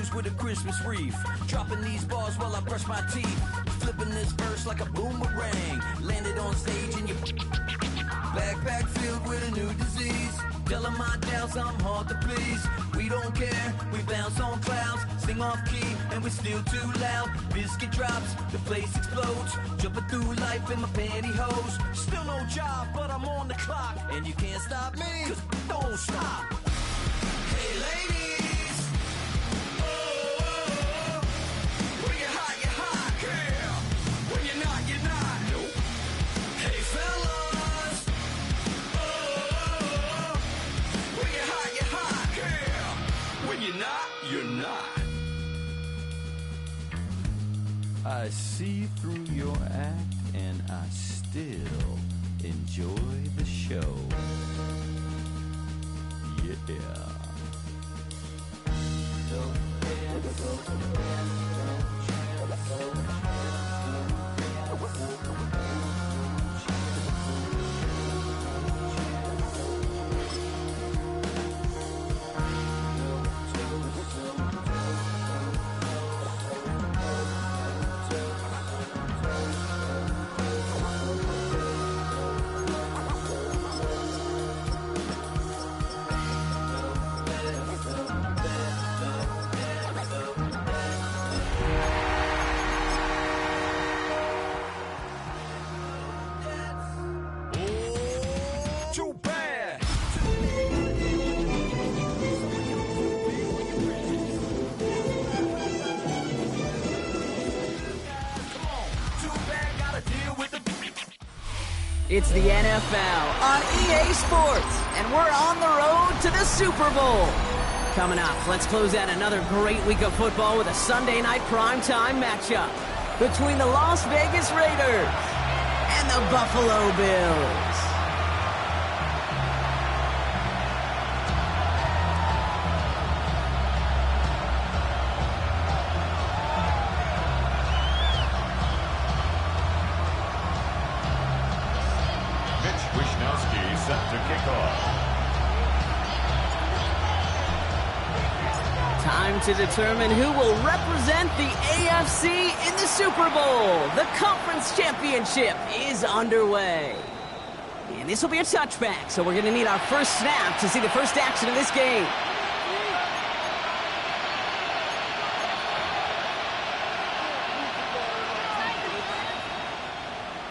shoes with a Christmas wreath. Dropping these bars while I brush my teeth. Flipping this verse like a boomerang. Landed on stage in your backpack filled with a new disease. Telling my doubts I'm hard to please. We don't care, we bounce on clouds. Sing off key and we're still too loud. Biscuit drops, the place explodes. Jumping through life in my pantyhose. Still no job, but I'm on the clock. And you can't stop me, 'cause don't stop. Hey ladies, oh, when you're hot, yeah. When you're not, you're not. Nope. Hey fellas, oh, when you're hot, yeah. When you're not, you're not. I see through your act and I still enjoy the show. Yeah. It's the NFL on EA Sports, and we're on the road to the Super Bowl. Coming up, let's close out another great week of football with a Sunday night primetime matchup between the Las Vegas Raiders and the Buffalo Bills. Set to kick off. Time to determine who will represent the AFC in the Super Bowl. The conference championship is underway. And this will be a touchback, so we're going to need our first snap to see the first action of this game.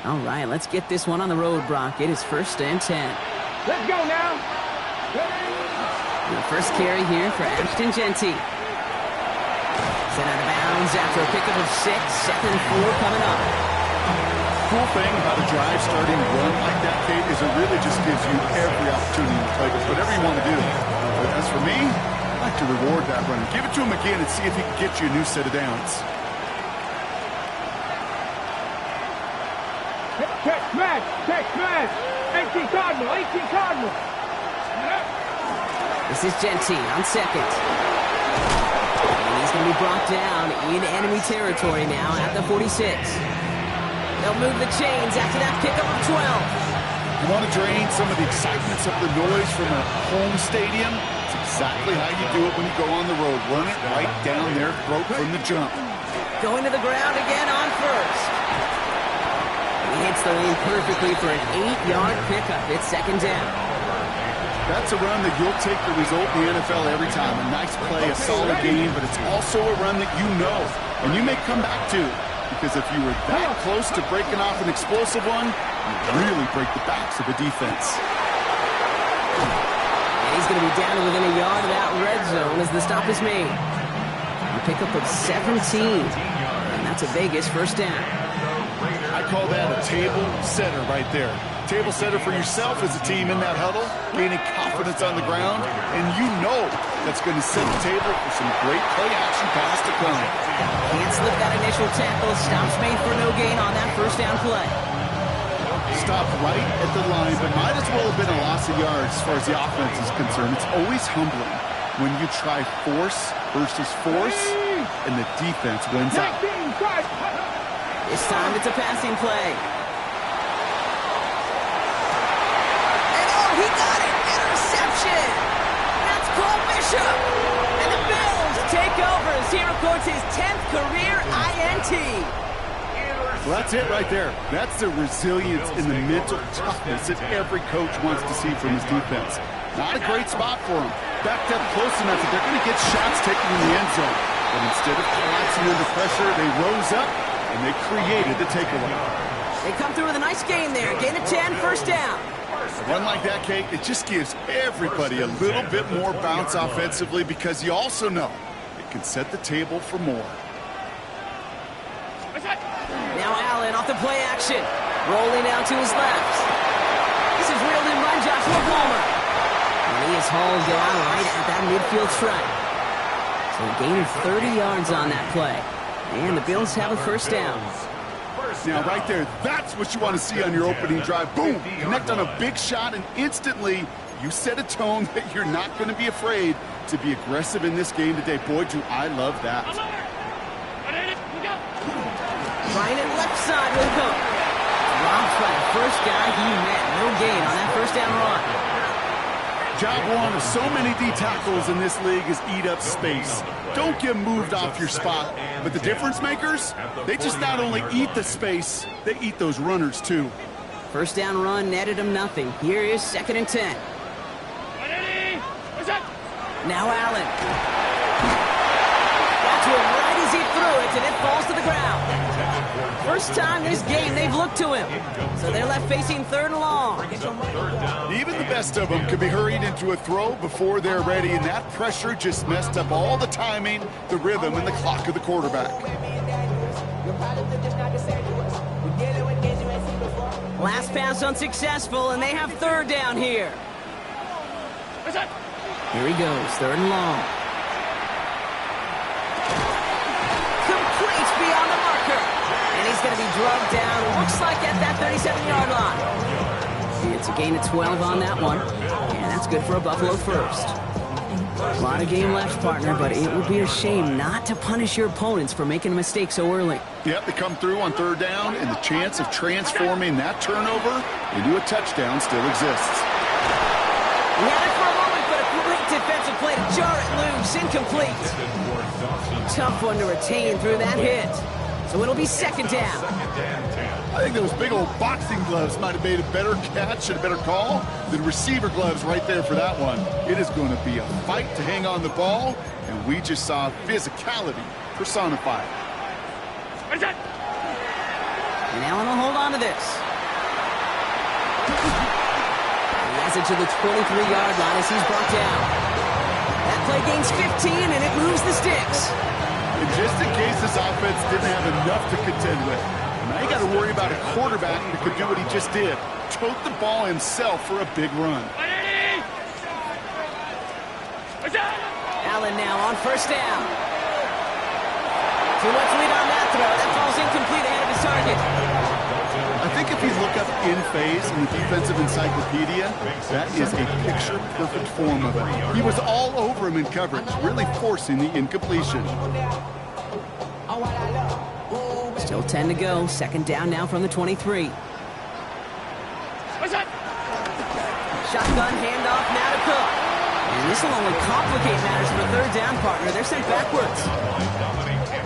All right, let's get this one on the road, Brock. It is 1st and 10. Let's go now. The first carry here for Ashton Genty. Sent out of bounds after a pickup of 6. 2nd and 4 coming up. Cool thing about a drive starting run like that, Kate, is it really just gives you every opportunity to play with whatever you want to do. But as for me, I like to reward that run. Give it to him again and see if he can get you a new set of downs. Check smash. 18 Cardinal. This is Genty on 2nd. And he's going to be brought down in enemy territory now at the 46. They'll move the chains after that pickup of 12. You want to drain some of the excitements of the noise from a home stadium? It's exactly how you do it when you go on the road. Run it right down their throat from the jump. Going to the ground again on 1st. He hits the lane perfectly for an 8-yard pickup. It's 2nd down. That's a run that you'll take the result in the NFL every time. A nice play, a solid game, but it's also a run that you know and you may come back to. Because if you were that close to breaking off an explosive one, you really break the backs of the defense. And he's going to be down within a yard of that red zone as the stop is made. A pickup of 17. And that's a Vegas 1st down. I call that a table setter right there. Table setter for yourself as a team in that huddle, gaining confidence on the ground, and you know that's going to set the table for some great play-action pass to come. Can't slip that initial tackle. Stops made for no gain on that 1st down play. Stopped right at the line, but might as well have been a loss of yards as far as the offense is concerned. It's always humbling when you try force versus force, and the defense wins out. This time it's a passing play. And he got it! Interception! That's Cole Bishop! And the Bills take over. So he records his 10th career INT. Well, that's it right there. That's the resilience and the mental toughness that every coach wants to see from his defense. Not a great spot for him. Backed up close enough that they're going to get shots taken in the end zone. But instead of collapsing under pressure, they rose up and they created the takeaway. They come through with a nice gain there. Gain of 10, first down. A run like that, Kate, it just gives everybody a little bit more bounce offensively because you also know it can set the table for more. Now Allen off the play action. Rolling out to his left. This is reeled in by Joshua Palmer. And he is hauled down right at that midfield stripe. So a gain of 30 yards on that play. And the Bills have a first down. Now, right there, that's what you want to see on your opening drive. Boom! Connect on a big shot, and instantly you set a tone that you're not going to be afraid to be aggressive in this game today. Boy, do I love that. Trying it left side will come. Dropped by the first guy he met. No gain on that first down run. Job one of so many D tackles in this league is eat up space. Don't get moved off your spot. But the difference makers, they just not only eat the space, they eat those runners too. First down run netted him nothing. Here is 2nd and 10. Now Allen. Got to him right as he threw it, and it falls to the ground. First time this game they've looked to him. So they're left facing 3rd and long. Even the best of them could be hurried into a throw before they're ready, and that pressure just messed up all the timing, the rhythm, and the clock of the quarterback. Last pass unsuccessful, and they have 3rd down here. Here he goes, 3rd and long. Complete beyond the marker. And he's going to be drugged down, looks like at that 37-yard line. It's a gain of 12 on that one, and that's good for a Buffalo first. A lot of game left, partner, but it would be a shame not to punish your opponents for making a mistake so early. Yep, they come through on 3rd down, and the chance of transforming that turnover into a touchdown still exists. He had it for a moment, but a great defensive play to jar it loose. Incomplete. Tough one to retain through that hit. So it'll be 2nd down. I think those big old boxing gloves might have made a better catch and a better call than receiver gloves right there for that one. It is going to be a fight to hang on the ball, and we just saw physicality personified. And Allen will hold on to this. He has it to the 23-yard line as he's brought down. That play gains 15, and it moves the sticks. And just in case this offense didn't have enough to contend with, now you got to worry about a quarterback that could do what he just did. Tote the ball himself for a big run. Allen now on 1st down. Too much lead on that throw. That falls incomplete ahead of his target. I think if you look up in phase in the defensive encyclopedia, that is a picture-perfect form of it. He was all over him in coverage, really forcing the incompletion. Still 10 to go. 2nd down now from the 23. Shotgun handoff now to Cook. And this will only complicate matters for a 3rd down, partner. They're sent backwards.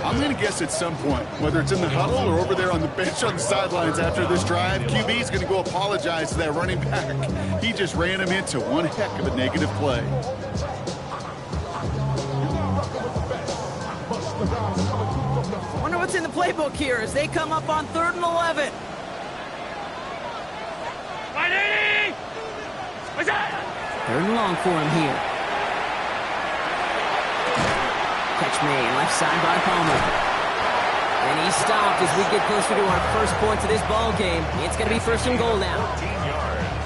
I'm going to guess at some point, whether it's in the huddle or over there on the bench on the sidelines after this drive, QB is going to go apologize to that running back. He just ran him into one heck of a negative play. I wonder what's in the playbook here as they come up on 3rd and 11. 3rd and long for him here. Catch made, left side by Palmer. And he's stopped as we get closer to our first points of this ball game. It's going to be 1st and goal now.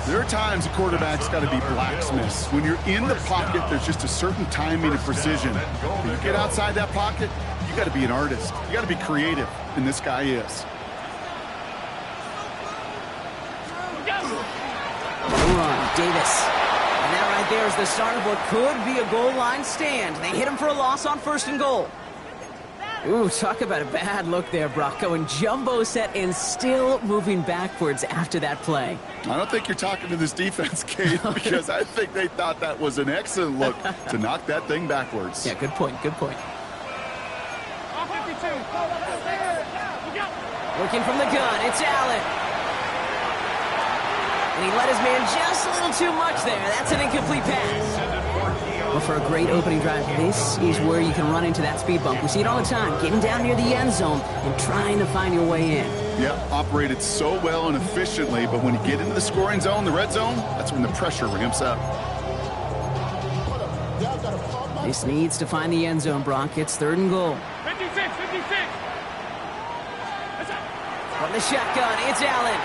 There are times a quarterback's got to be blacksmiths. When you're in the pocket, there's just a certain timing and precision. When you get outside that pocket, you got to be an artist. You got to be creative, and this guy is. Run, Davis. And that right there is the start of what could be a goal line stand. They hit him for a loss on 1st and goal. Ooh, talk about a bad look there, Brock. Going jumbo set and still moving backwards after that play. I don't think you're talking to this defense, Kate, because I think they thought that was an excellent look to knock that thing backwards. Yeah, good point, good point. Looking from the gun, it's Allen. And he let his man just a little too much there. That's an incomplete pass. Well, for a great opening drive, this is where you can run into that speed bump. We see it all the time, getting down near the end zone and trying to find your way in. Yeah, operated so well and efficiently, but when you get into the scoring zone, the red zone, that's when the pressure ramps up. This needs to find the end zone, Brock. It's 3rd and goal. 56, 56. From the shotgun, it's Allen.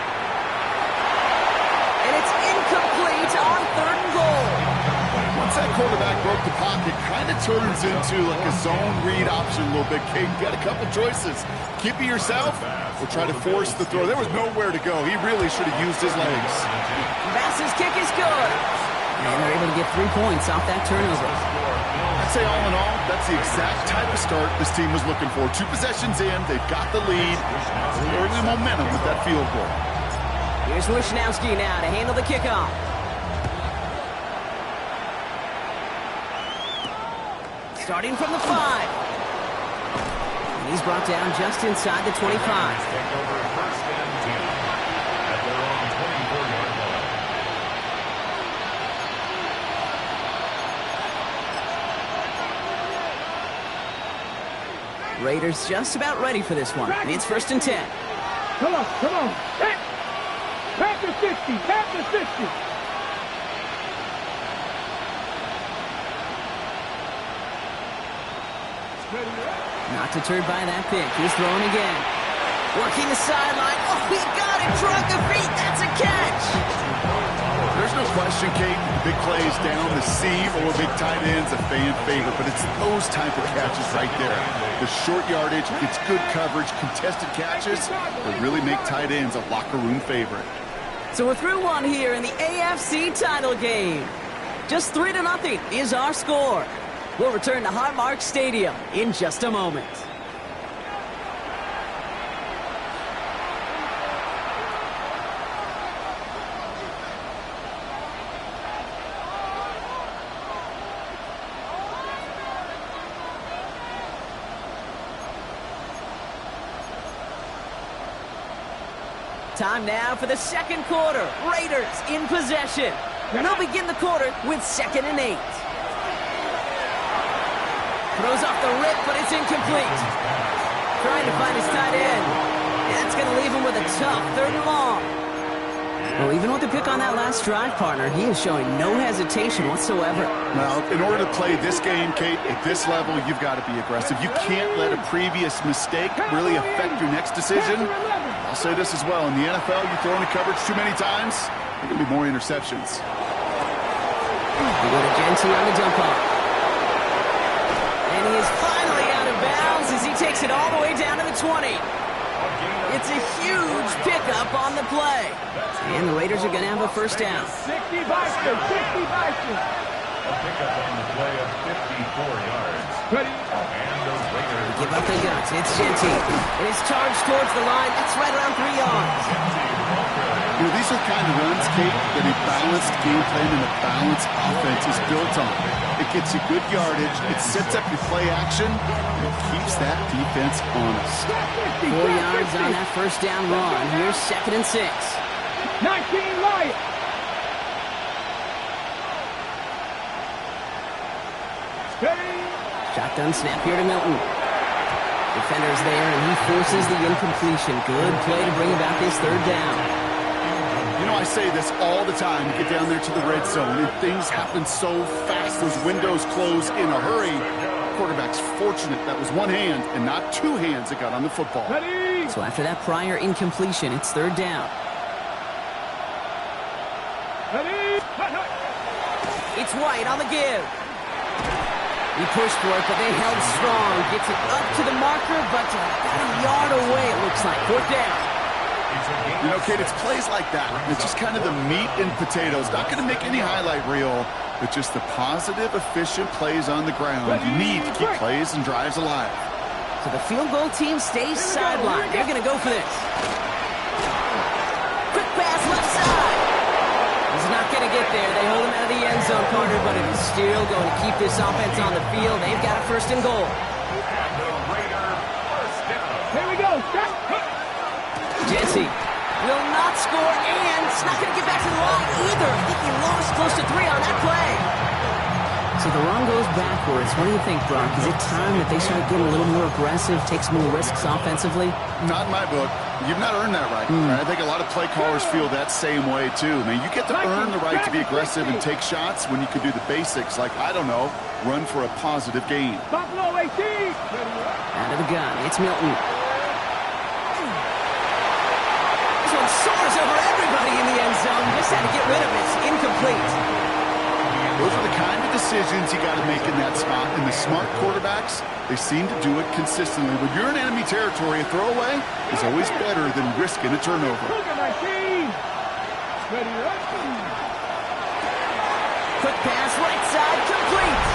And it's incomplete on 3rd and goal. Once that quarterback broke the pocket, kind of turns into like a zone read option a little bit. Kate, you got a couple choices. Keep it yourself or try to force the throw. There was nowhere to go. He really should have used his legs. Bass's kick is good. And they're able to get 3 points off that turnover. I'd say all in all, that's the exact type of start this team was looking for. 2 possessions in, they've got the lead. Early momentum with that field goal. Here's Wishnowski now to handle the kickoff. Starting from the 5. And he's brought down just inside the 25. Raiders just about ready for this one. And it's 1st and 10. Come on, come on. Back to 60, back to 60. Not deterred by that pick. He's throwing again. Working the sideline. Oh, he got it. Drug the feet. That's a catch. There's no question, Kate. Big plays down the seam or big tight ends, a fan favorite. But it's those type of catches right there. The short yardage, it's good coverage, contested catches that really make tight ends a locker room favorite. So we're through one here in the AFC title game. Just 3-0 is our score. We'll return to Highmark Stadium in just a moment. Time now for the 2nd quarter. Raiders in possession. They'll begin the quarter with 2nd and 8. Throws off the rip, but it's incomplete. Trying to find his tight end. That's going to leave him with a tough 3rd and long. Well, even with the pick on that last drive, partner, he is showing no hesitation whatsoever. Well, in order to play this game, Kate, at this level, you've got to be aggressive. You can't let a previous mistake really affect your next decision. I'll say this as well. In the NFL, you throw into coverage too many times, there are going to be more interceptions. We go to Genty on the dump off. And he is finally out of bounds as he takes it all the way down to the 20. It's a huge pickup on the play. And the Raiders are going to have a 1st down. 60 Bison, 60 Bison. A pickup on the play of 54 yards. Ready. And the Raiders Give up the guts. It's Genty. And he's charged towards the line. That's right around 3 yards. You know, these are the kind of runs, Kate, that a balanced game plan and a balanced offense is built on. It gets you good yardage, it sets up your play action, and it keeps that defense honest. 4 yards on that 1st down run. Here's 2nd and 6. 19 Lions. Shotgun snap here to Milton. Defender's there, and he forces the incompletion. Good play to bring about this 3rd down. You know, I say this all the time. You get down there to the red zone, and things happen so fast. Those windows close in a hurry. Quarterback's fortunate that was one hand and not 2 hands that got on the football. Ready. So after that prior incompletion, it's 3rd down. Ready. It's White on the give. He pushed for it, but they held strong. Gets it up to the marker, but about a yard away, it looks like. 4th down. You know, Kate, it's plays like that. It's just kind of the meat and potatoes. Not going to make any highlight reel, but just the positive, efficient plays on the ground. You need to keep plays and drives alive. So the field goal team stays sidelined. They're going to go for this. Quick pass left side. He's not going to get there. They hold him out of the end zone, Carter, but it is still going to keep this offense on the field. They've got a 1st and goal. and the Raiders 1st Jency will not score, and it's not going to get back to the line either. I think he lost close to 3 on that play. So the run goes backwards. What do you think, Brock? Is it time that they start getting a little more aggressive, take some more risks offensively? Not in my book. You've not earned that right. I think a lot of play callers feel that same way, too. I mean, you get to earn the right to be aggressive and take shots when you can do the basics, like, I don't know, run for a positive gain. Buffalo 18. Out of the gun, it's Milton. This one soars over everybody in the end zone. Just had to get rid of it. It's incomplete. Those are the kind of decisions you got to make in that spot. And the smart quarterbacks, they seem to do it consistently. When you're in enemy territory, a throwaway is always better than risking a turnover. Look at my team. Ready, Quick pass, right side, complete.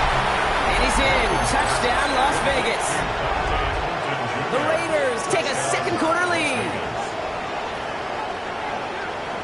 And he's in. Touchdown, Las Vegas. The Raiders take a second quarter lead.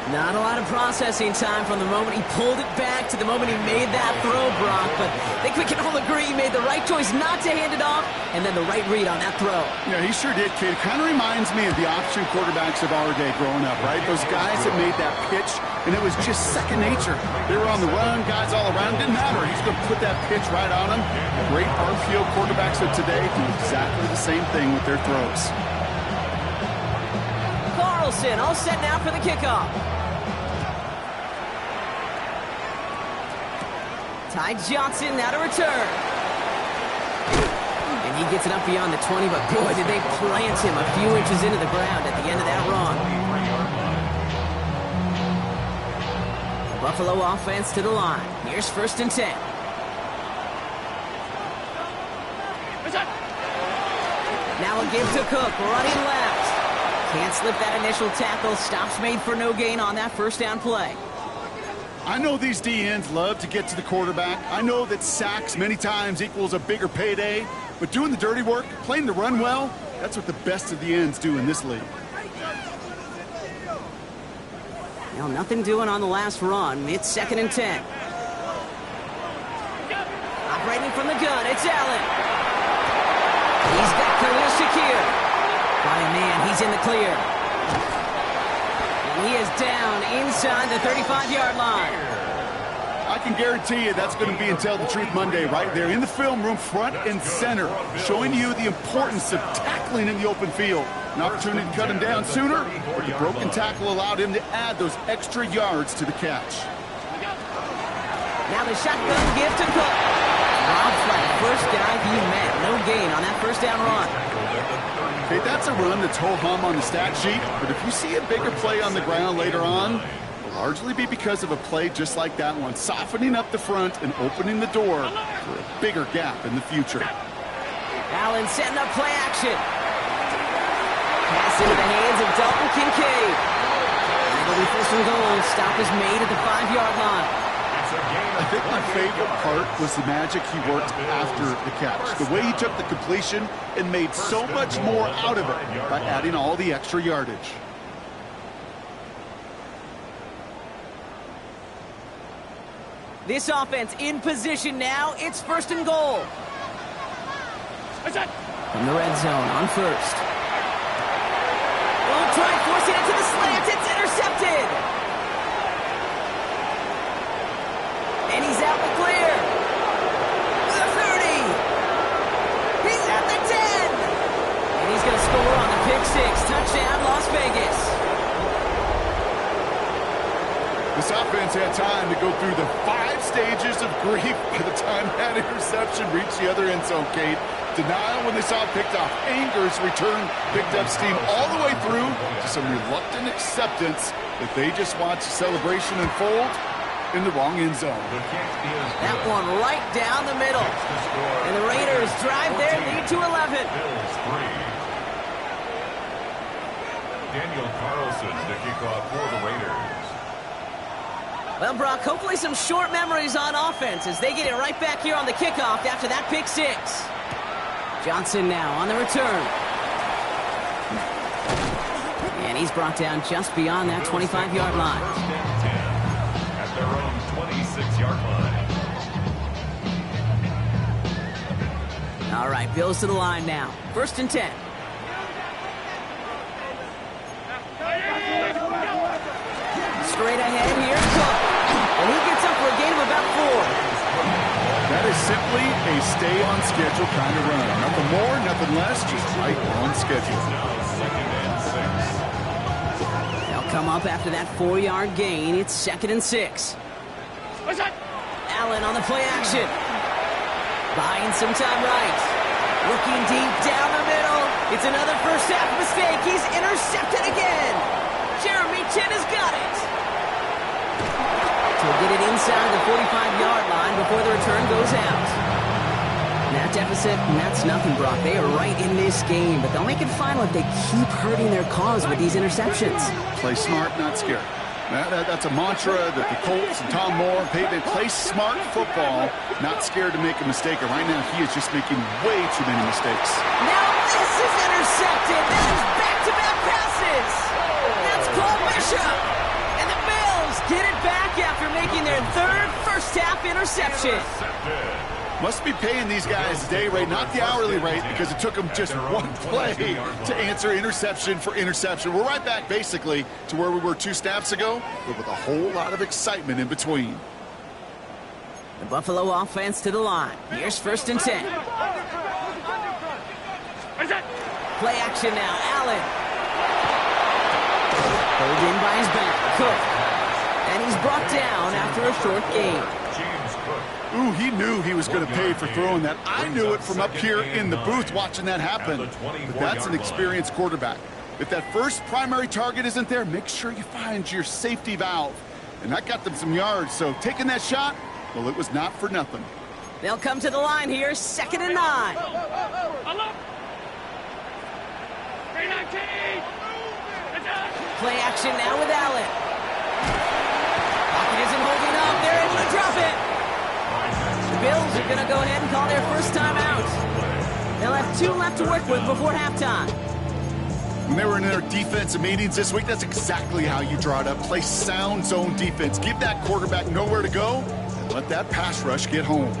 Not a lot of processing time from the moment he pulled it back to the moment he made that throw, Brock. But I think we can all agree he made the right choice not to hand it off, and then the right read on that throw. Yeah, he sure did, kid. Kind of reminds me of the option quarterbacks of our day growing up, right? Those guys that made that pitch, and it was just second nature. They were on the run, guys all around. Didn't matter. He's going to put that pitch right on him. Great RPO quarterbacks of today do exactly the same thing with their throws. Carlson all set now for the kickoff. Ty Johnson now to return. And he gets it up beyond the 20, but boy, did they plant him a few inches into the ground at the end of that run. Buffalo offense to the line. Here's 1st and 10. Now a give to Cook, running left. Can't slip that initial tackle. Stops made for no gain on that first down play. I know these DNs love to get to the quarterback. I know that sacks many times equals a bigger payday. But doing the dirty work, playing the run well, that's what the best of the ends do in this league. Now nothing doing on the last run. It's 2nd and 10. Operating from the gun, it's Allen. He's got Khalil Shakir. By a man, he's in the clear. He is down inside the 35-yard line. I can guarantee you that's going to be in Tell the Truth Monday right there in the film room, front and center, showing you the importance of tackling in the open field. An opportunity to cut him down sooner, but the broken tackle allowed him to add those extra yards to the catch. Now the shotgun give to Cook. Rob Flatt, first guy he met. No gain on that first down run. Okay, that's a run that's ho-hum on the stat sheet, but if you see a bigger play on the ground later on, it'll largely be because of a play just like that one, softening up the front and opening the door for a bigger gap in the future. Allen setting up play action. Pass into the hands of Dalton Kincaid. It'll be 1st and goal. Stop is made at the 5-yard line. I think my favorite part was the magic he worked after the catch. The way he took the completion and made so much more out of it by adding all the extra yardage. This offense in position now. It's 1st and goal. From the red zone on 1st. Oh, try forcing it to the slant. It's intercepted. And he's out the clear. The 30. He's at the 10. And he's going to score on the pick 6. Touchdown, Las Vegas. This offense had time to go through the 5 stages of grief by the time that interception reached the other end zone, Kate. Denial when they saw it picked off. Anger's return picked up steam all the way through to some reluctant acceptance that they just watched the celebration unfold in the wrong end zone. That one right down the middle. And the Raiders drive their lead to 11. Daniel Carlson to kick off for the Raiders. Well, Brock, hopefully some short memories on offense as they get it right back here on the kickoff after that pick 6. Johnson now on the return. And he's brought down just beyond that 25-yard line. At their own 26-yard line. All right, Bills to the line now. 1st and 10. Straight ahead, here's Cook. And he gets up for a gain of about 4. That is simply a stay on schedule kind of run. Nothing more, nothing less, just right on schedule. They'll come up after that 4-yard gain. It's 2nd and 6. Allen on the play action. Buying some time right. Looking deep down the middle. It's another first half mistake. He's intercepted again. Jeremy Chin has got it. He'll get it inside the 45-yard line before the return goes out. That deficit, that's nothing, Brock. They are right in this game, but they'll make it final if they keep hurting their cause with these interceptions. Play smart, not scared. That's a mantra that the Colts and Tom Moore and Peyton play smart football, not scared to make a mistake. And right now, he is just making way too many mistakes. Now this is intercepted. That is back-to-back passes. That's Cole Bishop. And the Bills get it back after making their 3rd first-half interception. Must be paying these guys day rate, not the hourly rate, because it took them just one play to answer interception for interception. We're right back, basically, to where we were 2 snaps ago, but with a whole lot of excitement in between. The Buffalo offense to the line. Here's 1st and 10. Play action now. Allen. Pulled in by his back. Cook. And he's brought down after a short gain. Ooh, he knew he was going to pay for throwing that. I knew it from up here in the booth watching that happen. But that's an experienced quarterback. If that first primary target isn't there, make sure you find your safety valve. And that got them some yards, so taking that shot, well, it was not for nothing. They'll come to the line here, 2nd and 9. Play action now with Allen. Pocket isn't holding up. They're able to drop it. The Bills are going to go ahead and call their first timeout. They'll have 2 left to work with before halftime. When they were in their defensive meetings this week, that's exactly how you draw it up. Play sound zone defense. Give that quarterback nowhere to go, and let that pass rush get home.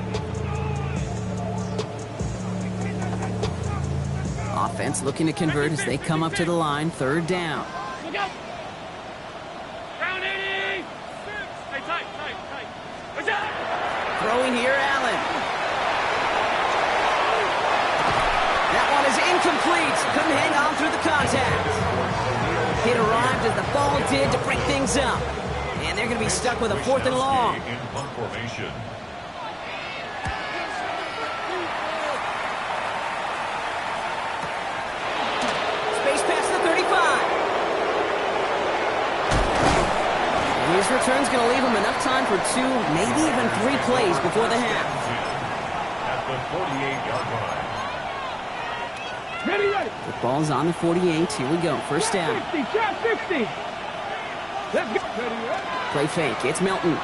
Offense looking to convert as they come up to the line, 3rd down. Throwing here, Allen. That one is incomplete. Couldn't hang on through the contact. It arrived as the ball did to break things up. And they're going to be stuck with a 4th and long. Space past the 35. His return's going to leave him enough time for 2, maybe even 3 plays before the half. At the 48-yard line. Ready. The ball's on the 48. Here we go. 1st down. 60, trap 60. Let's go. Play fake. It's Milton.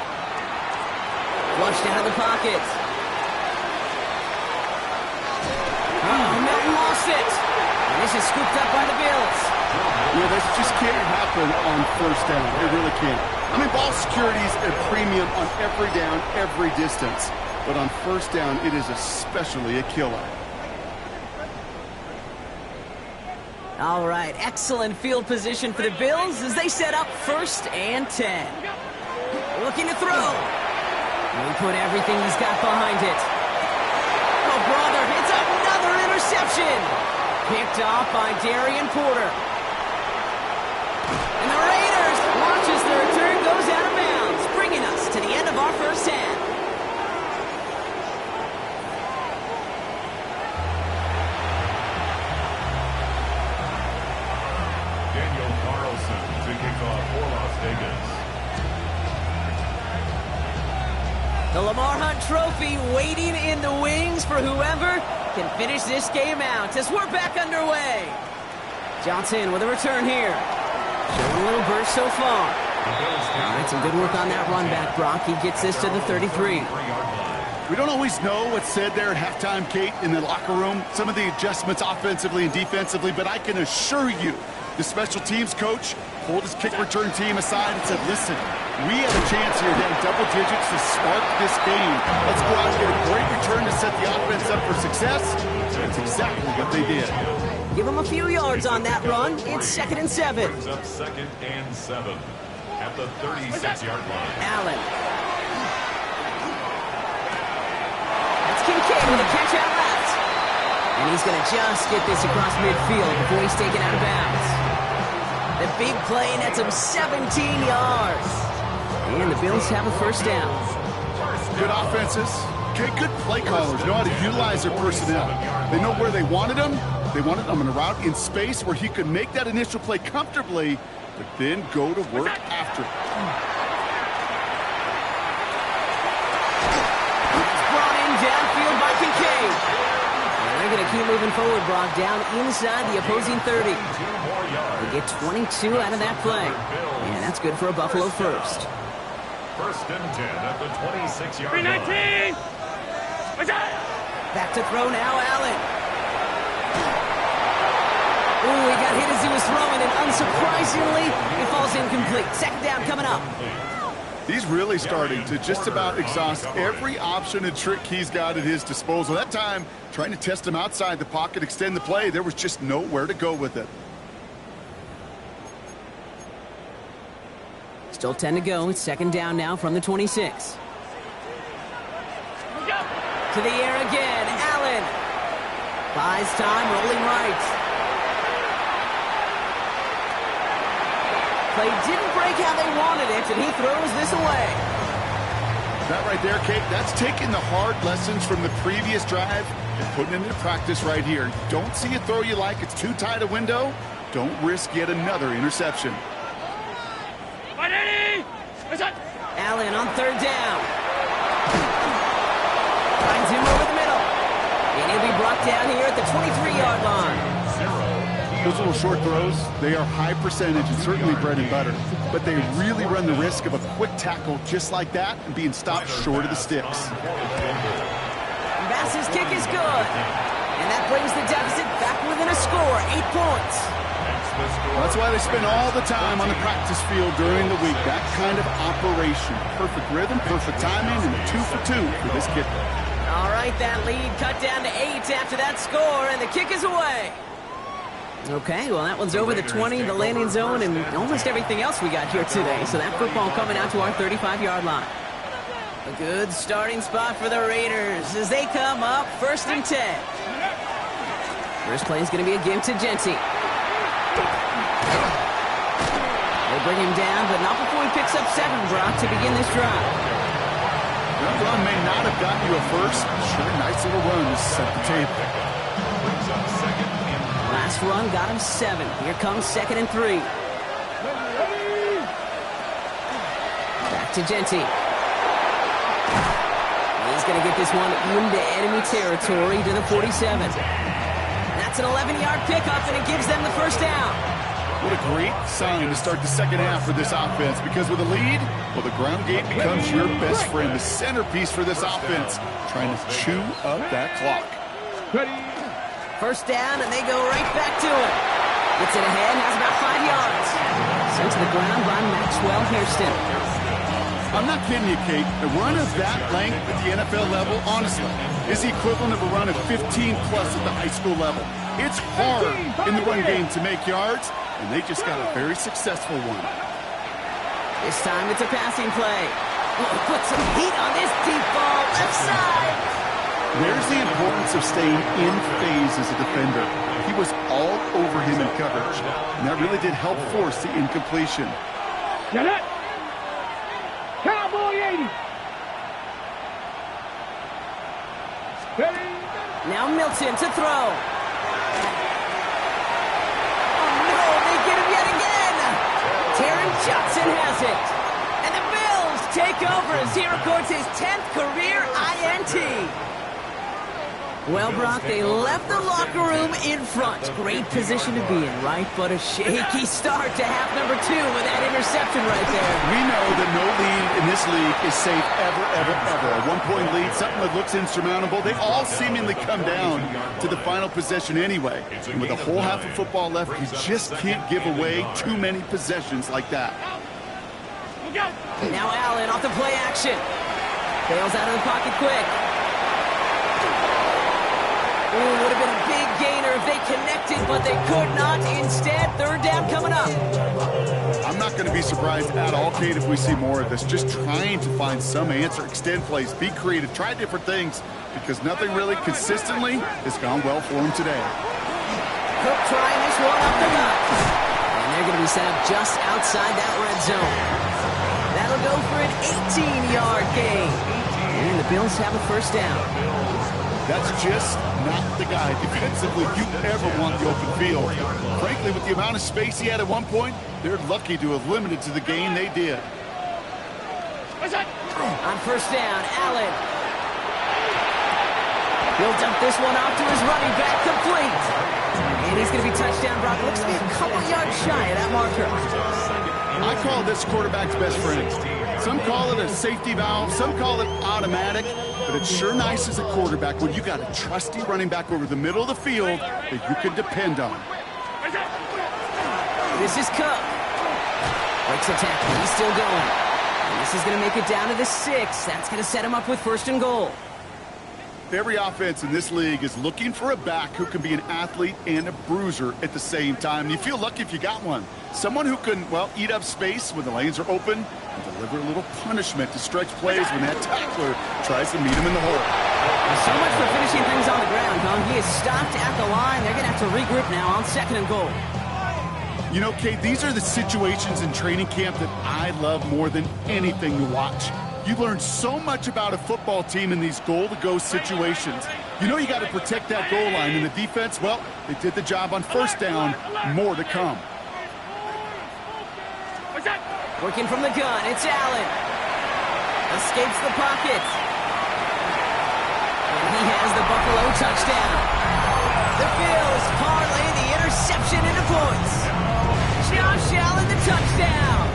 Flushed out of the pocket. Milton lost it. And this is scooped up by the Bills. Yeah, this just can't happen on 1st down. It really can't. I mean, ball security is a premium on every down, every distance. But on 1st down, it is especially a killer. All right, excellent field position for the Bills as they set up 1st and 10. Looking to throw. He put everything he's got behind it. Oh, brother, it's another interception. Picked off by Darian Porter. And the Raiders watch as the return goes out of bounds, bringing us to the end of our 1st half. To kick off for Las Vegas. The Lamar Hunt Trophy waiting in the wings for whoever can finish this game out as we're back underway. Johnson with a return here. Showing a little burst so far. All right, some good work on that run back, Brock. He gets this to the 33. We don't always know what's said there at halftime, Kate, in the locker room. Some of the adjustments offensively and defensively, but I can assure you the special teams coach pulled his kick return team aside and said, listen, we have a chance here down double digits to spark this game. Let's go out and get a great return to set the offense up for success. That's exactly what they did. Give him a few yards on that run. It's 2nd and 7. Up 2nd and 7. at the 36-yard line. Allen. That's Kincaid with a catch out left. And he's going to just get this across midfield before he's taken out of bounds. The big play nets him 17 yards. And the Bills have a first down. Good offenses. Okay, good play callers know how to utilize their personnel. They know where they wanted him. They wanted him in a route in space where he could make that initial play comfortably, but then go to work after it. It's brought in downfield by Kincaid. And they're going to keep moving forward, Brock, down inside the opposing 30. They get 22 out of that play. And that's good for a Buffalo first. First and 10 at the 26-yard line. 319! Back to throw now, Allen. Ooh, he got hit as he was throwing, and unsurprisingly, it falls incomplete. Second down coming up. He's really starting to just about exhaust every option and trick he's got at his disposal. That time, trying to test him outside the pocket, extend the play, there was just nowhere to go with it. Still 10 to go. It's second down now from the 26. To the air again. Allen buys time, rolling right. Play didn't break how they wanted it, and he throws this away. That right there, Kate, that's taking the hard lessons from the previous drive and putting it into practice right here. Don't see a throw you like, it's too tight a window. Don't risk yet another interception. Allen on third down. Finds him over the middle. And he'll be brought down here at the 23-yard line. Those little short throws, they are high percentage and certainly bread and butter. But they really run the risk of a quick tackle just like that and being stopped short of the sticks. Bass's kick is good. And that brings the deficit back within a score, 8 points. That's why they spend all the time on the practice field during the week. That kind of operation. Perfect rhythm, perfect timing, and a 2 for 2 for this kicker. All right, that lead cut down to 8 after that score, and the kick is away. Okay, well, that one's over the 20, the landing zone, and almost everything else we got here today. So that football coming out to our 35-yard line. A good starting spot for the Raiders as they come up first and 10. First play is going to be a give to Genty. They bring him down, but not before he picks up 7, Brock, to begin this drive. That run may not have gotten you a first. Sure, nice little run to set the table. Last run got him 7. Here comes second and 3. Back to Genty. He's going to get this one into enemy territory to the 47. That's an 11-yard pickup, and it gives them the first down. What a great sign to start the second half for this offense, because with a lead, well, the ground game becomes your best friend, the centerpiece for this offense, trying to chew up that clock. First down, and they go right back to it. Gets it ahead, has about 5 yards. Sent to the ground by Maxwell Hairston. I'm not kidding you, Kate. A run of that length at the NFL level, honestly, is the equivalent of a run of 15-plus at the high school level. It's hard in the run game to make yards, and they just got a very successful one. This time it's a passing play. Oh, put some heat on this deep ball, left side. There's the importance of staying in phase as a defender. He was all over him in coverage, and that really did help force the incompletion. Get it! Cowboy 80! Now Milton to throw. Oh no, they get him yet again. Taron Johnson has it. And the Bills take over as he records his 10th career INT. Well, Brock, they left the locker room in front. Great position to be in, right? But a shaky start to half number 2 with that interception right there. We know that no lead in this league is safe ever, ever, ever. A one-point lead, something that looks insurmountable. They all seemingly come down to the final possession anyway. And with a whole half of football left, you just can't give away too many possessions like that. Now Allen off the play action. Bails out of the pocket quick. Ooh, would have been a big gainer if they connected, but they could not. Instead, third down coming up. I'm not going to be surprised at all, Kate, if we see more of this. Just trying to find some answer, extend plays, be creative, try different things, because nothing really consistently has gone well for him today. Cook trying this one up the gut. And they're going to be set up just outside that red zone. That'll go for an 18-yard gain. And the Bills have a first down. That's just not the guy defensively you ever want the open field. Frankly, with the amount of space he had at one point, they're lucky to have limited to the gain they did. On first down, Allen. He'll dump this one off to his running back, complete. And he's going to be touchdown, Brock. Looks to be a couple yards shy of that marker. I call this quarterback's best friend. Some call it a safety valve, some call it automatic, but it's sure nice as a quarterback when you got a trusty running back over the middle of the field that you can depend on. This is Cook. Breaks a tackle. He's still going. And this is going to make it down to the 6. That's going to set him up with first and goal. Every offense in this league is looking for a back who can be an athlete and a bruiser at the same time. You feel lucky if you got one. Someone who can, well, eat up space when the lanes are open and deliver a little punishment to stretch plays when that tackler tries to meet him in the hole. So much for finishing things on the ground, huh? He is stopped at the line. They're going to have to regroup now on second and goal. You know, Kate, these are the situations in training camp that I love more than anything to watch. You learn so much about a football team in these goal-to-go situations. You know you got to protect that goal line, and the defense, well, they did the job on first down. More to come. Working from the gun, it's Allen. Escapes the pocket. And he has the Buffalo touchdown. The Bills parlay the interception into points. Josh Allen, the touchdown.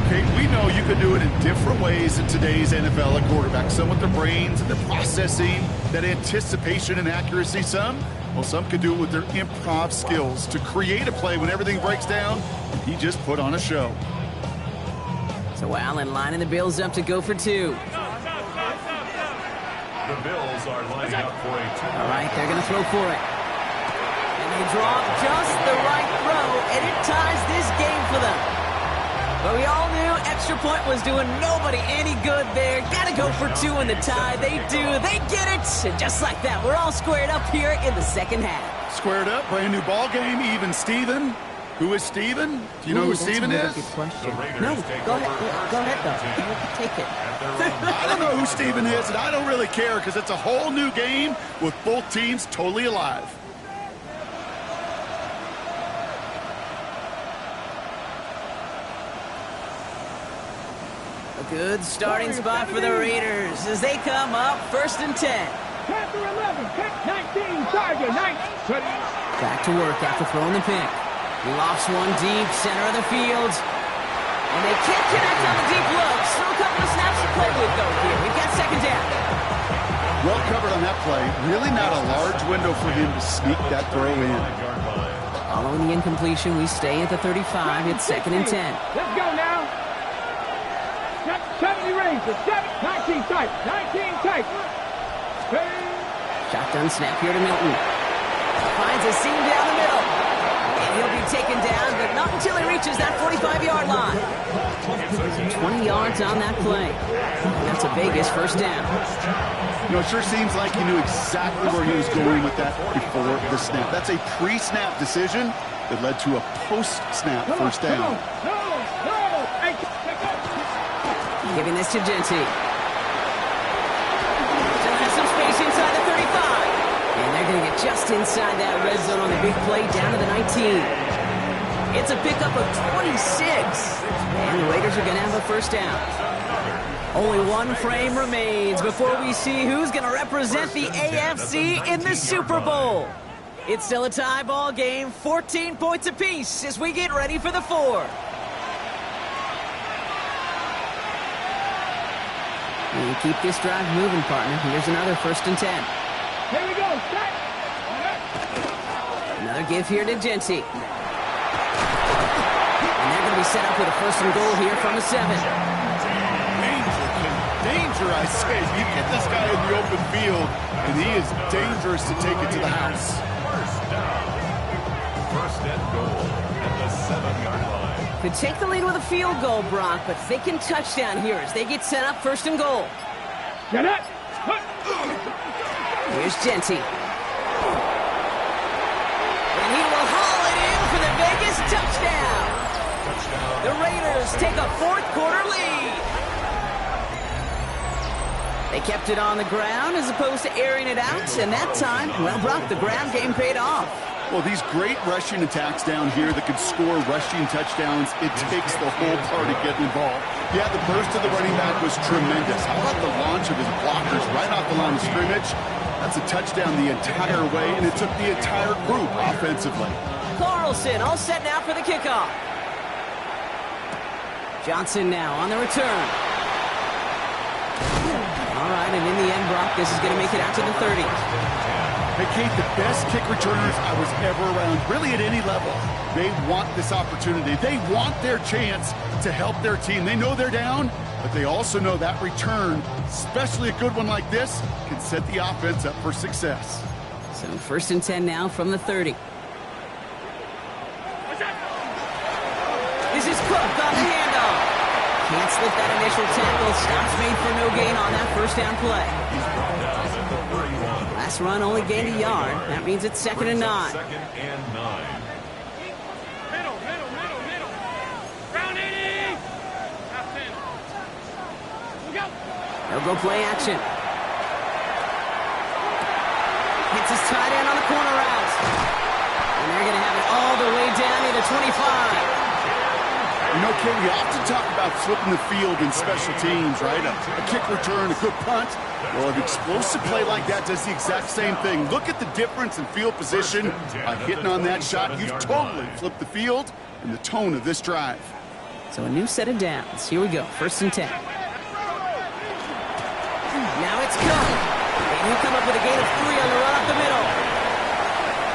Kate, we know you can do it in different ways in today's NFL at quarterback. Some with their brains and their processing, that anticipation and accuracy. Some can do it with their improv skills to create a play when everything breaks down. And he just put on a show. So Allen lining the Bills up to go for 2. The Bills are lining up for a 2. All right, they're going to throw for it. And they draw just the right throw, and it ties this game for them. But we all knew extra point was doing nobody any good there. Got to go for 2 in the tie. They do. They get it. And just like that, we're all squared up here in the second half. Squared up, brand new ball game, even Steven. Who is Steven? Do you know who Steven is? Good question. No, go ahead though. Take it. I don't know who Steven is, and I don't really care because it's a whole new game with both teams totally alive. A good starting spot for the Raiders as they come up first and 10. Panther 11, 19, Tiger 9. Back to work after throwing the pick. He lofts one deep, center of the field. And they can't connect on the deep look. Still a couple of snaps to play with, though, here. We've got second down. Well covered on that play. Really not a large window for him to sneak that throw in. Following the incompletion, we stay at the 35. It's second and 10. Let's go now. 70 range for 19 type. 19 type. Shotgun snap here to Milton. Finds a seam down the middle. And he'll be taken down, but not until he reaches that 45-yard line. 20 yards on that play. And that's a Vegas first down. You know, it sure seems like he knew exactly where he was going with that before the snap. That's a pre-snap decision that led to a post-snap first down. Giving this to Genty. Still has some space inside the 35. And they're going to get just inside that red zone on the big play down to the 19. It's a pickup of 26. And the Raiders are going to have a first down. Only one frame remains before we see who's going to represent the AFC in the Super Bowl. It's still a tie ball game, 14 points apiece as we get ready for the 4. You keep this drive moving, partner. Here's another first and 10. Here we go. Set. Another give here to Genty. And they're going to be set up with a first and goal here from the 7. danger, I say. You get this guy in the open field, and he is dangerous to take it to the house. First down. First and goal at the 7-yard line. Could take the lead with a field goal, Brock, but thinking touchdown here as they get set up first and goal. Get it. Here's Genty. And he will haul it in for the Vegas touchdown. The Raiders take a fourth-quarter lead. They kept it on the ground as opposed to airing it out, and that time, well, Brock, the ground game paid off. Well, these great rushing attacks down here that could score rushing touchdowns, it takes the whole party getting involved. Yeah, the burst of the running back was tremendous. How about the launch of his blockers right off the line of scrimmage? That's a touchdown the entire way, and it took the entire group offensively. Carlson all set now for the kickoff. Johnson now on the return. All right, and in the end, Brock, this is going to make it out to the 30. Hey, Kate, the best kick returners I was ever around, really at any level. They want this opportunity. They want their chance to help their team. They know they're down, but they also know that return, especially a good one like this, can set the offense up for success. So first and 10 now from the 30. This is Cook on the handoff. Can't slip that initial tackle. Stops made for no gain on that first down play. Last run only gained a yard. That means it's second and 9. Second and 9. Middle. Round 80. Half 10. Look out. They'll go play action. Hits his tight end on the corner route. And they're going to have it all the way down to the 25. You know, Ken, we often talk about flipping the field in special teams, right? A kick return, a good punt. Well, an explosive play like that does the exact same thing. Look at the difference in field position. By hitting on that shot, you've totally flipped the field and the tone of this drive. So a new set of downs. Here we go. First and 10. Now it's Cook. And he'll come up with a gain of 3 on the run up the middle.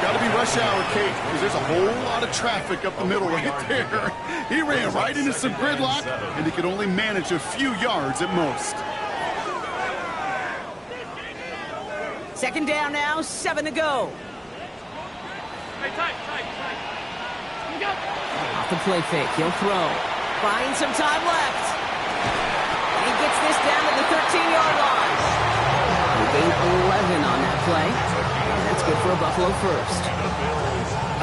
Got to be rush hour, Kate, because there's a whole lot of traffic up the middle right there. He ran right into some gridlock, and he could only manage a few yards at most. Second down now, 7 to go. Hey, tight. Look out. Off the play fake, he'll throw. Buying some time left. And he gets this down to the 13-yard line. He gained 11 on that play. That's good for a Buffalo first.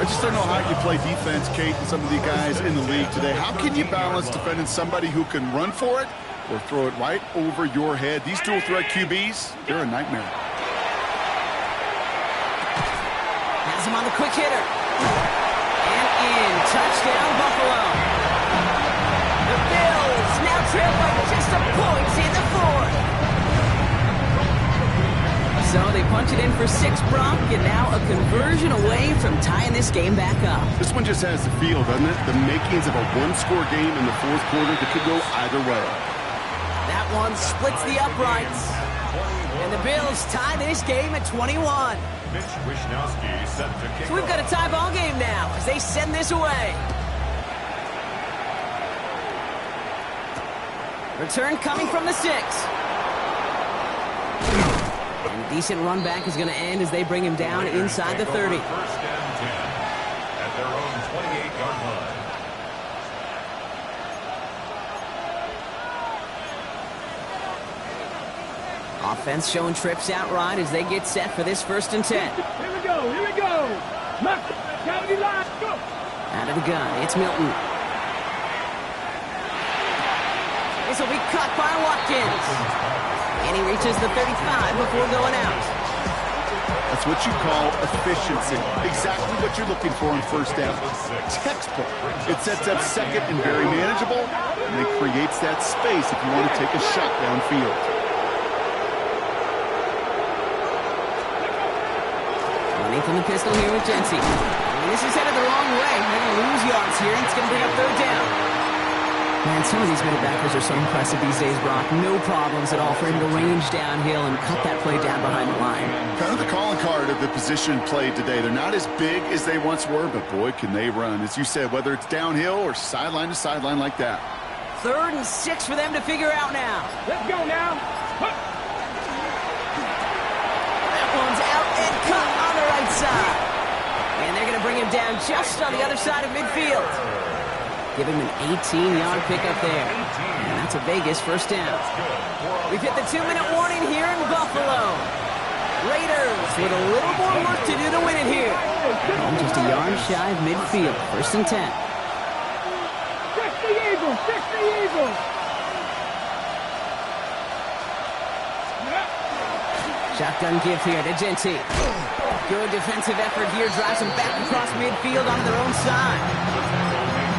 I just don't know how you play defense, Kate, and some of the guys in the league today. How can you balance defending somebody who can run for it or throw it right over your head? These dual threat QBs, they're a nightmare. Has him on the quick hitter. And in. Touchdown, Buffalo. The Bills now trail by just a point in the fourth. So they punch it in for 6, Brock, and now a conversion away from tying this game back up. This one just has the feel, doesn't it? The makings of a one-score game in the fourth quarter that could go either way. That one splits the uprights. And the Bills tie this game at 21. Mitch Wishnowsky set to kick So we've got a tie ball game now as they send this away. Return coming from the 6. And a decent run back is going to end as they bring him down inside the 30. First and 10 at their own 28-yard line. Offense showing trips outright as they get set for this first and 10. Here we go. Mark, county line, go. Out of the gun, it's Milton. This will be caught by Watkins. And he reaches the 35 before going out. That's what you call efficiency. Exactly what you're looking for on first down. Textbook. It sets up second and very manageable, and it creates that space if you want to take a shot downfield. Running from the pistol here with Genty. This is headed the wrong way. They're going to lose yards here, and it's going to bring up third down. Man, some of these middle backers are so impressive these days, Brock. No problems at all for him to range downhill and cut that play down behind the line. Kind of the calling card of the position played today. They're not as big as they once were, but boy, can they run. As you said, whether it's downhill or sideline to sideline like that. 3rd and 6 for them to figure out now. Let's go now. That one's out and cut on the right side. And they're going to bring him down just on the other side of midfield. Give him an 18-yard pickup there. And that's a Vegas first down. We've hit the 2-minute warning here in Buffalo. Raiders with a little more work to do to win it here. And just a yard shy of midfield. 1st and 10. Fix the Eagles. Fix the Eagles. Shotgun give here to Genty. Good defensive effort here. Drives them back across midfield onto their own side.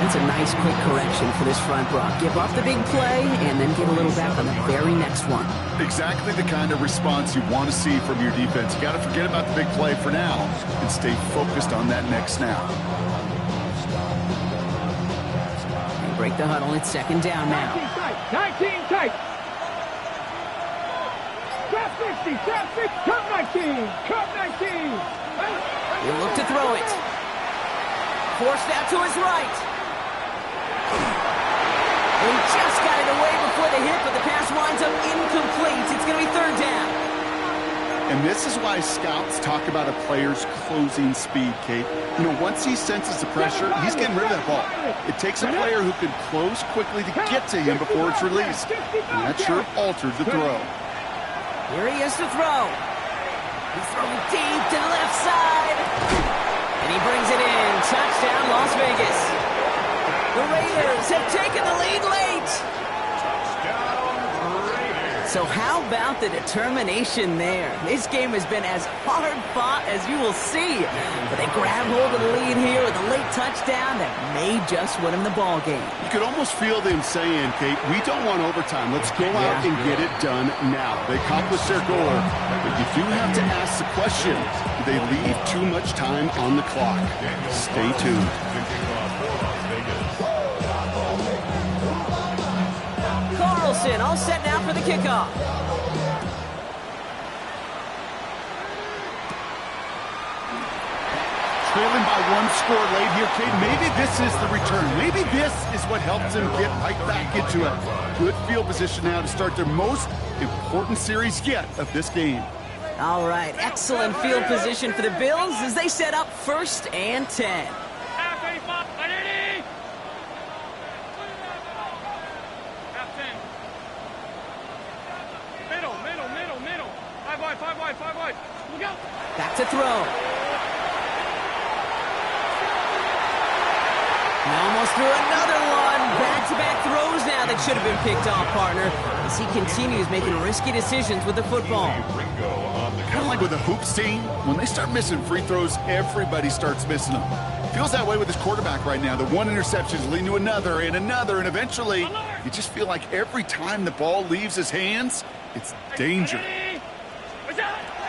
That's a nice quick correction for this front, Brock. Give up the big play and then get a little back on the very next one. Exactly the kind of response you want to see from your defense. You got to forget about the big play for now and stay focused on that next snap. They break the huddle. It's 2nd down now. 19 tight. Trap 50. Trap 50. Cut 19. Cut 19. He'll look to throw it. Forced out to his right. He just got it away before the hit, but the pass winds up incomplete. It's going to be 3rd down. And this is why scouts talk about a player's closing speed, Kate. You know, once he senses the pressure, he's getting rid of that ball. It takes a player who can close quickly to get to him before it's released. And that sure altered the throw. Here he is to throw. He's throwing deep to the left side. And he brings it in. Touchdown, Las Vegas. The Raiders have taken the lead late. So how about the determination there? This game has been as hard fought as you will see. But they grab hold of the lead here with a late touchdown that may just win them the ball game. You could almost feel them saying, Kate, we don't want overtime. Let's go out and get it done now. They accomplished their goal. But you do have to ask the question, do they leave too much time on the clock? Stay tuned. Carlson all set now for the kickoff. Trailing by 1 score late here, Kate. Maybe this is the return. Maybe this is what helps them get right back into it. Good field position now to start their most important series yet of this game. All right, excellent field position for the Bills as they set up 1st and 10. Back to throw. He almost threw another one. Back-to-back throws now that should have been picked off, partner, as he continues making risky decisions with the football. Kind of like with a hoops team, when they start missing free throws, everybody starts missing them. Feels that way with his quarterback right now. The one interception is leading to another, and eventually you just feel like every time the ball leaves his hands, it's danger.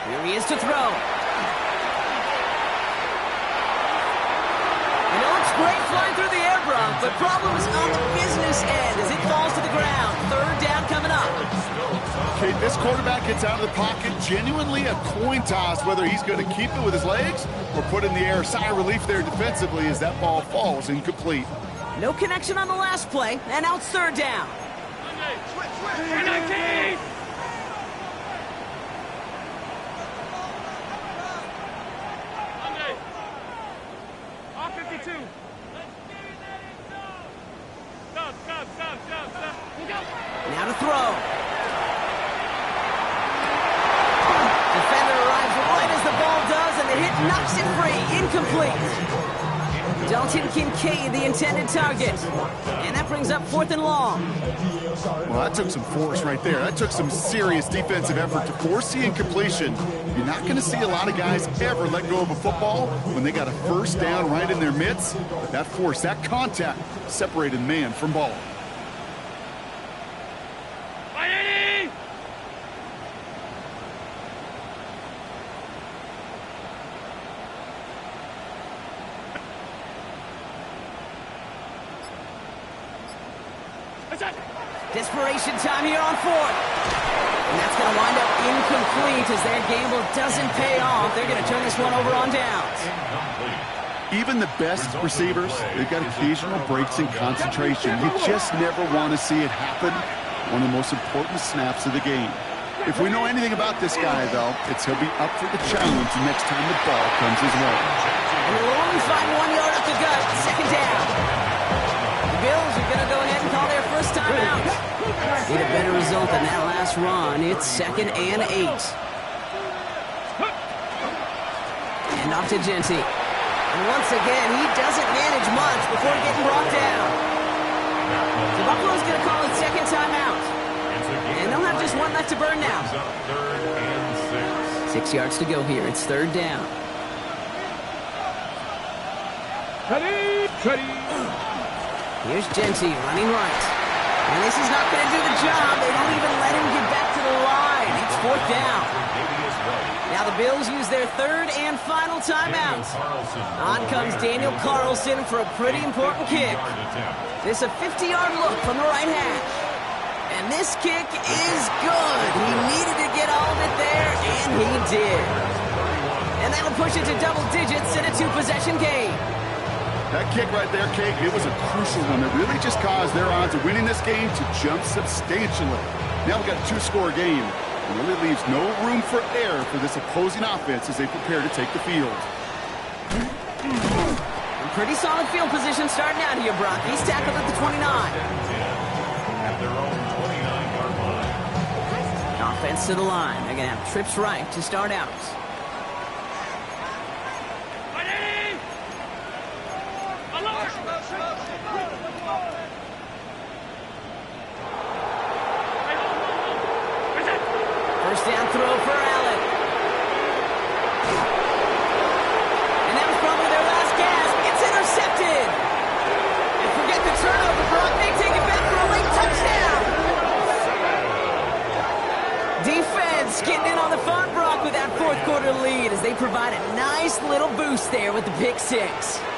Here he is to throw. And it looks great flying through the air, Brock, but problems on the business end as it falls to the ground. 3rd down coming up. Okay, this quarterback gets out of the pocket, genuinely a coin toss whether he's going to keep it with his legs or put in the air. Sigh of relief there defensively as that ball falls incomplete. No connection on the last play, and now it's 3rd down. Now to throw. Defender arrives right as the ball does, and the hit knocks it free. Incomplete. Dalton Kincaid, the intended target. And that brings up 4th and long. Well, that took some force right there. That took some serious defensive effort to force the incompletion. You're not going to see a lot of guys ever let go of a football when they got a 1st down right in their midst. But that force, that contact, separated man from ball. Desperation time here on 4th. And that's going to wind up incomplete as their gamble doesn't pay off. They're going to turn this one over on downs. Even the best receivers, they've got occasional breaks in concentration. You just never want to see it happen. One of the most important snaps of the game. If we know anything about this guy, though, it's he'll be up for the challenge the next time the ball comes his way. And they'll only find 1 yard up the gut. Second down. The Bills are going to go ahead and call their first time out. Need a better result than that last run. It's 2nd and 8. And off to Genty. And once again, he doesn't manage much before getting brought down. So Buffalo's going to call it second timeout. And they'll have just one left to burn now. 6 yards to go here. It's 3rd down. Here's Genty running right. And this is not going to do the job. They don't even let him get back to the line. It's 4th down. Now the Bills use their 3rd and final timeout. On comes Daniel Carlson for a pretty important kick. This is a 50-yard look from the right hash. And this kick is good. He needed to get all of it there, and he did. And that'll push it to double digits in a 2-possession game. That kick right there, Kate, it was a crucial one that really just caused their odds of winning this game to jump substantially. Now we've got a 2-score game. It really leaves no room for error for this opposing offense as they prepare to take the field. And pretty solid field position starting out here, Brock. He's tackled at the 29. At their own 29-yard line. Offense to the line. They're going to have trips right to start out. First down throw for Allen. And that was probably their last gasp. It's intercepted. And forget the turnover, Brock. They take it back for a late touchdown. Defense getting in on the fun, Brock, with that 4th quarter lead as they provide a nice little boost there with the pick 6.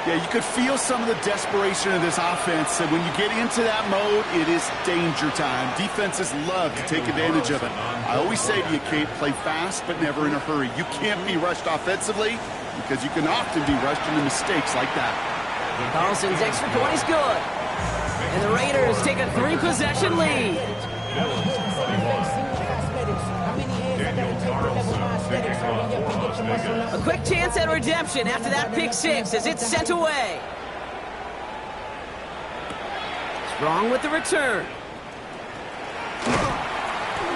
Yeah, you could feel some of the desperation of this offense. And when you get into that mode, it is danger time. Defenses love to take advantage of it. I always say to you, Kate, play fast but never in a hurry. You can't be rushed offensively because you can often be rushed into mistakes like that. Carlson's extra point is good. And the Raiders take a 3-possession lead. A quick chance at redemption after that pick 6 as it's sent away. Strong with the return.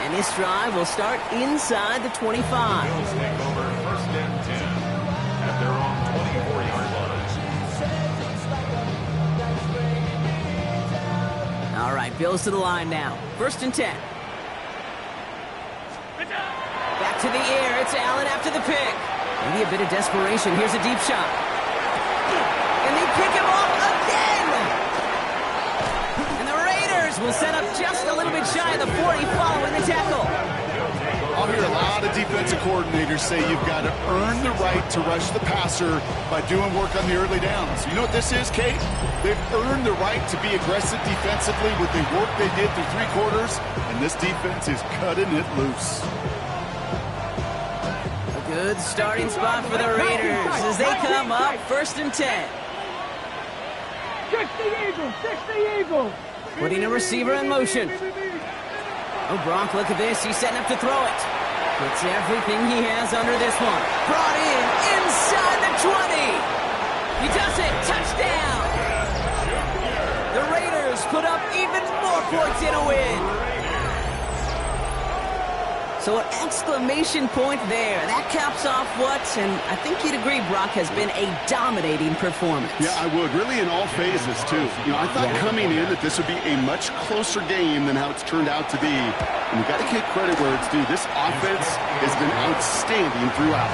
And this drive will start inside the 25. Bills take over 1st and 10 at their own 24-yard line. All right, Bills to the line now. 1st and 10. Back to the air. It's Allen after the pick. Maybe a bit of desperation. Here's a deep shot. And they pick him off again. And the Raiders will set up just a little bit shy of the 40 following the tackle. I'll hear a lot of defensive coordinators say you've got to earn the right to rush the passer by doing work on the early downs. You know what this is, Kate? They've earned the right to be aggressive defensively with the work they did through 3 quarters, and this defense is cutting it loose. Good starting spot for the Raiders as they come up 1st and 10. 60 Eagles. Putting a receiver in motion. Oh, Brock, look at this. He's setting up to throw it. Puts everything he has under this one. Brought in inside the 20. He does it. Touchdown. The Raiders put up even more points in a win. So an exclamation point there. That caps off what, and I think you'd agree, Brock, has been a dominating performance. Yeah, I would. Really in all phases, too. You know, I thought coming in that this would be a much closer game than how it's turned out to be. And you got to give credit where it's due. This offense has been outstanding throughout.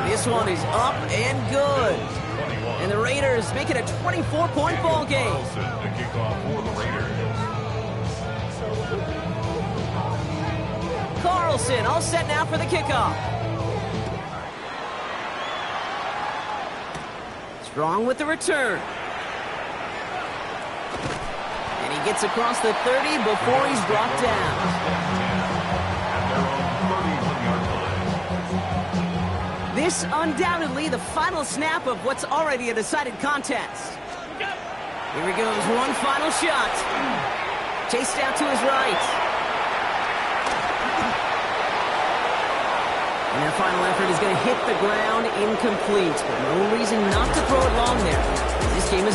This one is up and good. And the Raiders make it a 24-point ball game. The kickoff for the Raiders. Carlson all set now for the kickoff. Strong with the return. And he gets across the 30 before he's brought down. At their own 31-yard line. This undoubtedly the final snap of what's already a decided contest. Here he goes, one final shot. Chased out to his right. And that final effort is going to hit the ground incomplete. But no reason not to throw it long there. This game is